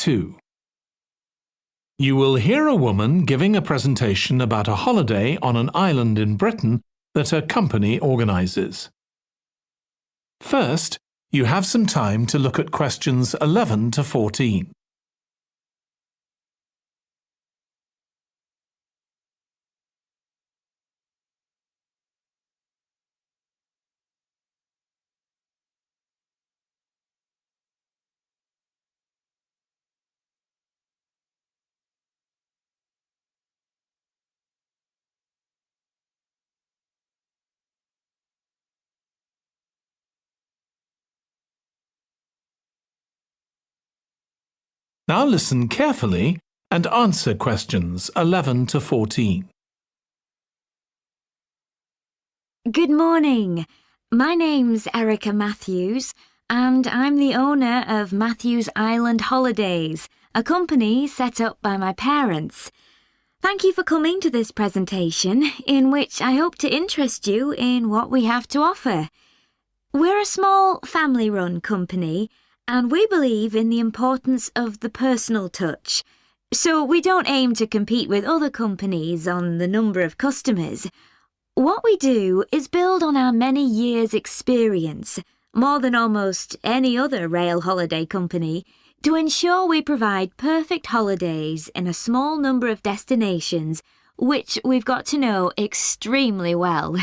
2. You will hear a woman giving a presentation about a holiday on an island in Britain that her company organises. First, you have some time to look at questions 11 to 14. Now listen carefully and answer questions 11 to 14. Good morning. My name's Erica Matthews, and I'm the owner of Matthews Island Holidays, a company set up by my parents. Thank you for coming to this presentation, in which I hope to interest you in what we have to offer. We're a small family-run company, and we believe in the importance of the personal touch. So we don't aim to compete with other companies on the number of customers. What we do is build on our many years' experience, more than almost any other rail holiday company, to ensure we provide perfect holidays in a small number of destinations, which we've got to know extremely well.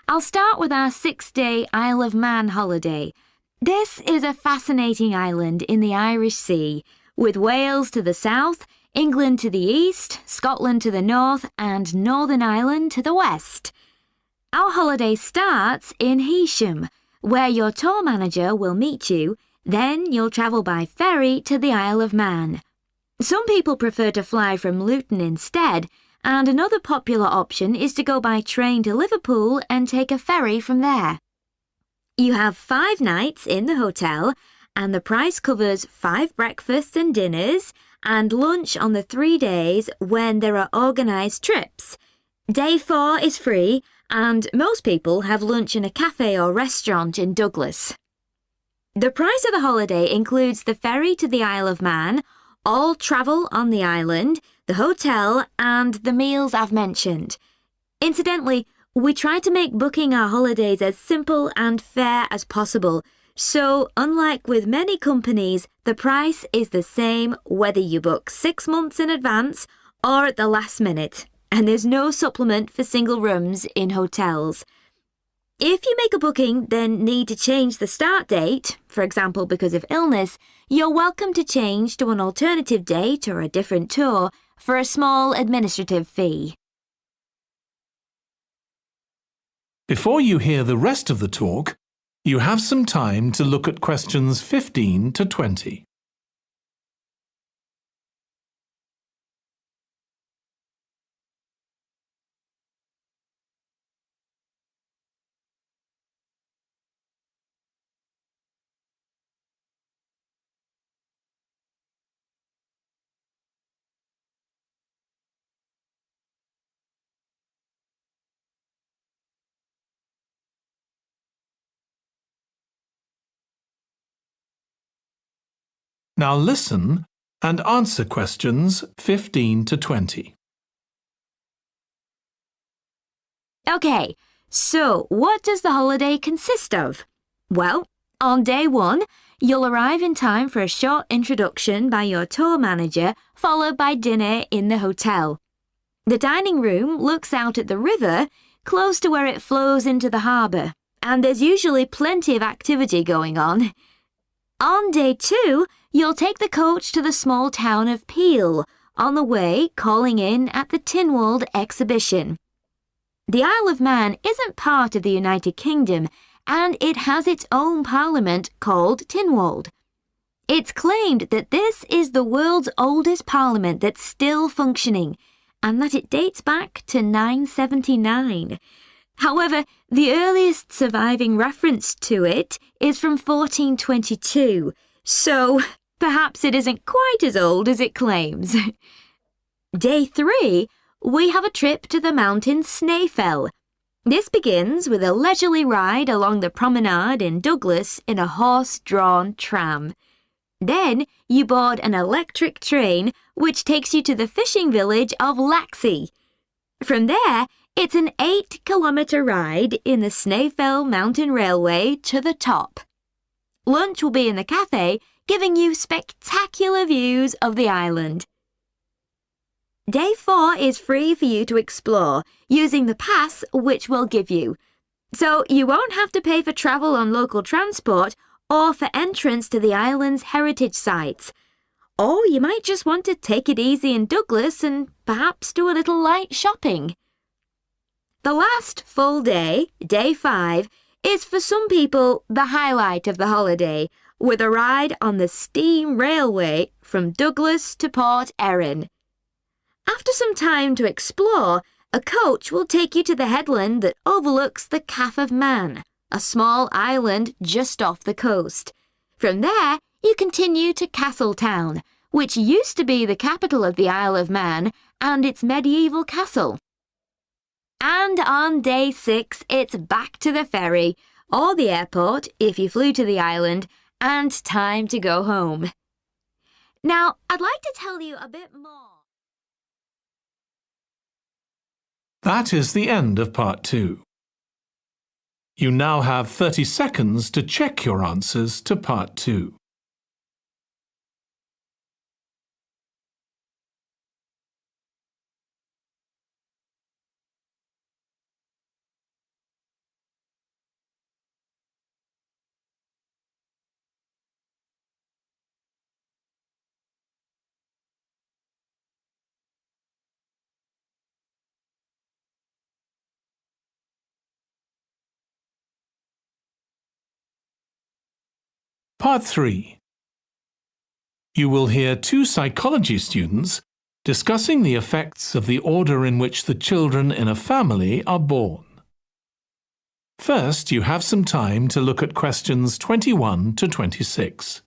I'll start with our 6-day Isle of Man holiday. This is a fascinating island in the Irish Sea, with Wales to the south, England to the east, Scotland to the north, and Northern Ireland to the west. Our holiday starts in Heysham, where your tour manager will meet you. Then you'll travel by ferry to the Isle of Man. Some people prefer to fly from Luton instead, and another popular option is to go by train to Liverpool and take a ferry from there. You have 5 nights in the hotel, and the price covers 5 breakfasts and dinners and lunch on the 3 days when there are organised trips. Day 4 is free, and most people have lunch in a cafe or restaurant in Douglas. The price of the holiday includes the ferry to the Isle of Man, all travel on the island, the hotel, and the meals I've mentioned. Incidentally, we try to make booking our holidays as simple and fair as possible, so unlike with many companies, the price is the same whether you book 6 months in advance or at the last minute, and there's no supplement for single rooms in hotels. If you make a booking then need to change the start date, for example because of illness, you're welcome to change to an alternative date or a different tour for a small administrative fee. Before you hear the rest of the talk, you have some time to look at questions 15 to 20. Now listen and answer questions 15 to 20. Okay, so what does the holiday consist of? Well, on day 1, you'll arrive in time for a short introduction by your tour manager, followed by dinner in the hotel. The dining room looks out at the river, close to where it flows into the harbour, and there's usually plenty of activity going on. On day 2, you'll take the coach to the small town of Peel, on the way calling in at the Tynwald exhibition. The Isle of Man isn't part of the United Kingdom, and it has its own parliament called Tynwald. It's claimed that this is the world's oldest parliament that's still functioning, and that it dates back to 979. However, the earliest surviving reference to it is from 1422, so perhaps it isn't quite as old as it claims. Day 3, we have a trip to the mountain Snaefell. This begins with a leisurely ride along the promenade in Douglas in a horse-drawn tram. Then you board an electric train which takes you to the fishing village of Laxey. From there, it's an 8-kilometre ride in the Snaefell Mountain Railway to the top. Lunch will be in the cafe, giving you spectacular views of the island. Day 4 is free for you to explore using the pass which we'll give you. So you won't have to pay for travel on local transport or for entrance to the island's heritage sites. Or you might just want to take it easy in Douglas and perhaps do a little light shopping. The last full day, Day 5, is for some people the highlight of the holiday, with a ride on the steam railway from Douglas to Port Erin. After some time to explore, a coach will take you to the headland that overlooks the Calf of Man, a small island just off the coast. From there, you continue to Castletown, which used to be the capital of the Isle of Man and its medieval castle. And on Day 6, it's back to the ferry, or the airport if you flew to the island, and time to go home. Now, I'd like to tell you a bit more. That is the end of Part 2. You now have 30 seconds to check your answers to Part 2. Part 3. You will hear 2 psychology students discussing the effects of the order in which the children in a family are born. First, you have some time to look at questions 21 to 26.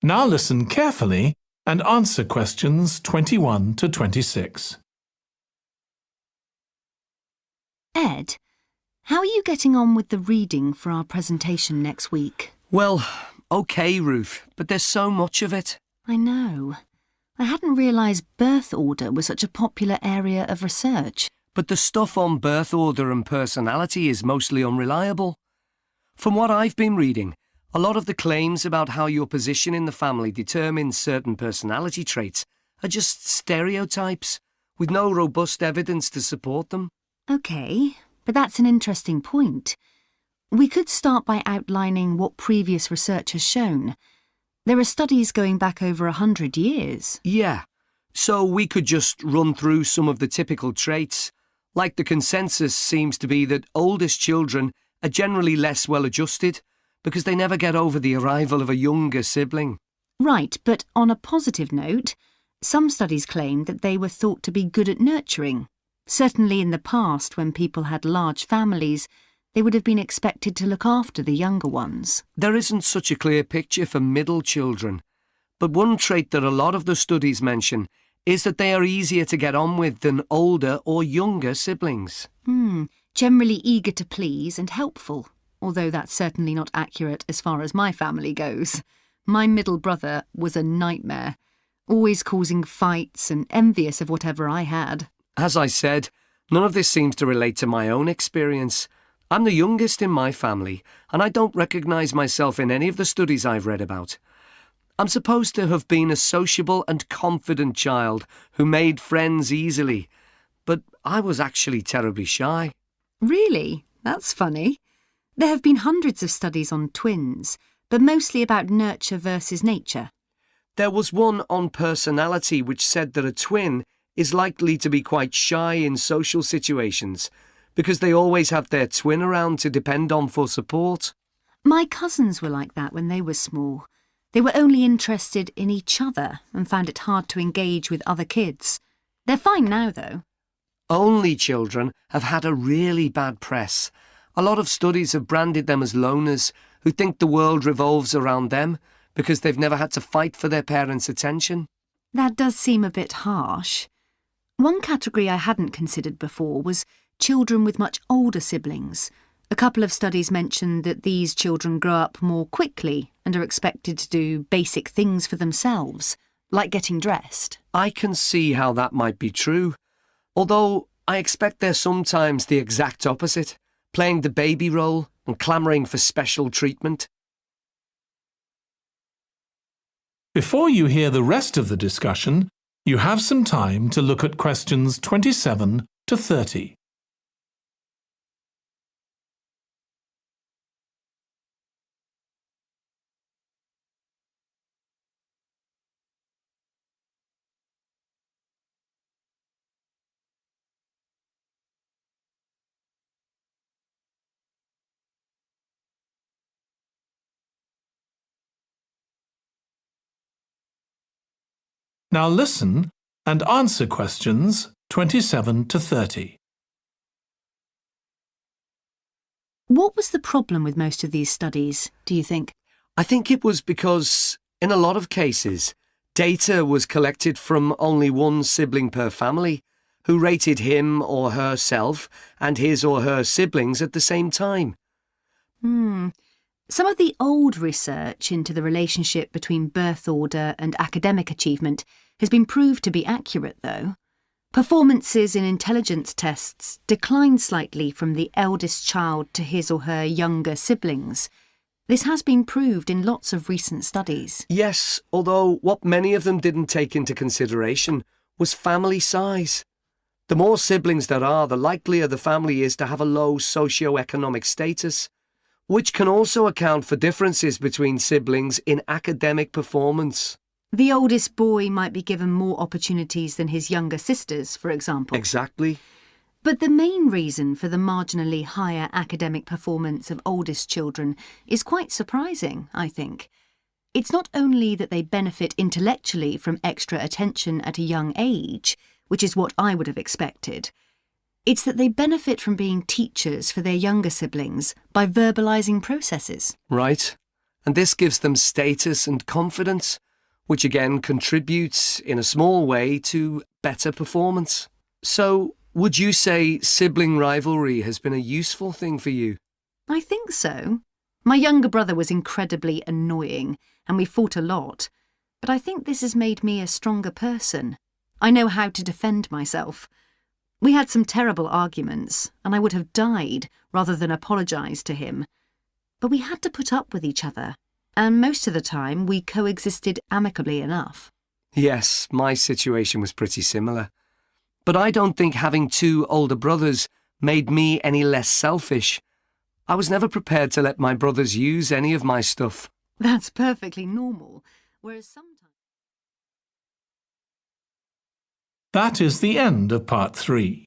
Now listen carefully and answer questions 21 to 26. Ed, how are you getting on with the reading for our presentation next week? Well, OK, Ruth, but there's so much of it. I know. I hadn't realised birth order was such a popular area of research. But the stuff on birth order and personality is mostly unreliable. From what I've been reading, a lot of the claims about how your position in the family determines certain personality traits are just stereotypes, with no robust evidence to support them. OK, but that's an interesting point. We could start by outlining what previous research has shown. There are studies going back over 100 years. Yeah, so we could just run through some of the typical traits. Like the consensus seems to be that oldest children are generally less well-adjusted, because they never get over the arrival of a younger sibling. Right, but on a positive note, some studies claim that they were thought to be good at nurturing. Certainly in the past, when people had large families, they would have been expected to look after the younger ones. There isn't such a clear picture for middle children, but one trait that a lot of the studies mention is that they are easier to get on with than older or younger siblings. Generally eager to please and helpful. Although that's certainly not accurate as far as my family goes. My middle brother was a nightmare, always causing fights and envious of whatever I had. As I said, none of this seems to relate to my own experience. I'm the youngest in my family, and I don't recognise myself in any of the studies I've read about. I'm supposed to have been a sociable and confident child who made friends easily, but I was actually terribly shy. Really? That's funny. There have been hundreds of studies on twins, but mostly about nurture versus nature. There was one on personality which said that a twin is likely to be quite shy in social situations because they always have their twin around to depend on for support. My cousins were like that when they were small. They were only interested in each other and found it hard to engage with other kids. They're fine now, though. Only children have had a really bad press. A lot of studies have branded them as loners who think the world revolves around them because they've never had to fight for their parents' attention. That does seem a bit harsh. One category I hadn't considered before was children with much older siblings. A couple of studies mentioned that these children grow up more quickly and are expected to do basic things for themselves, like getting dressed. I can see how that might be true, although I expect they're sometimes the exact opposite, playing the baby role and clamouring for special treatment. Before you hear the rest of the discussion, you have some time to look at questions 27 to 30. Now listen and answer questions 27 to 30. What was the problem with most of these studies, do you think? I think it was because, in a lot of cases, data was collected from only one sibling per family, who rated him or herself and his or her siblings at the same time. Some of the old research into the relationship between birth order and academic achievement has been proved to be accurate, though. Performances in intelligence tests declined slightly from the eldest child to his or her younger siblings. This has been proved in lots of recent studies. Yes, although what many of them didn't take into consideration was family size. The more siblings there are, the likelier the family is to have a low socio-economic status, which can also account for differences between siblings in academic performance. The oldest boy might be given more opportunities than his younger sisters, for example. Exactly. But the main reason for the marginally higher academic performance of oldest children is quite surprising, I think. It's not only that they benefit intellectually from extra attention at a young age, which is what I would have expected. It's that they benefit from being teachers for their younger siblings by verbalising processes. Right. And this gives them status and confidence, which again contributes in a small way to better performance. So, would you say sibling rivalry has been a useful thing for you? I think so. My younger brother was incredibly annoying, and we fought a lot. But I think this has made me a stronger person. I know how to defend myself. We had some terrible arguments, and I would have died rather than apologise to him. But we had to put up with each other, and most of the time we coexisted amicably enough. Yes, my situation was pretty similar. But I don't think having two older brothers made me any less selfish. I was never prepared to let my brothers use any of my stuff. That's perfectly normal, whereas sometimes... That is the end of part 3.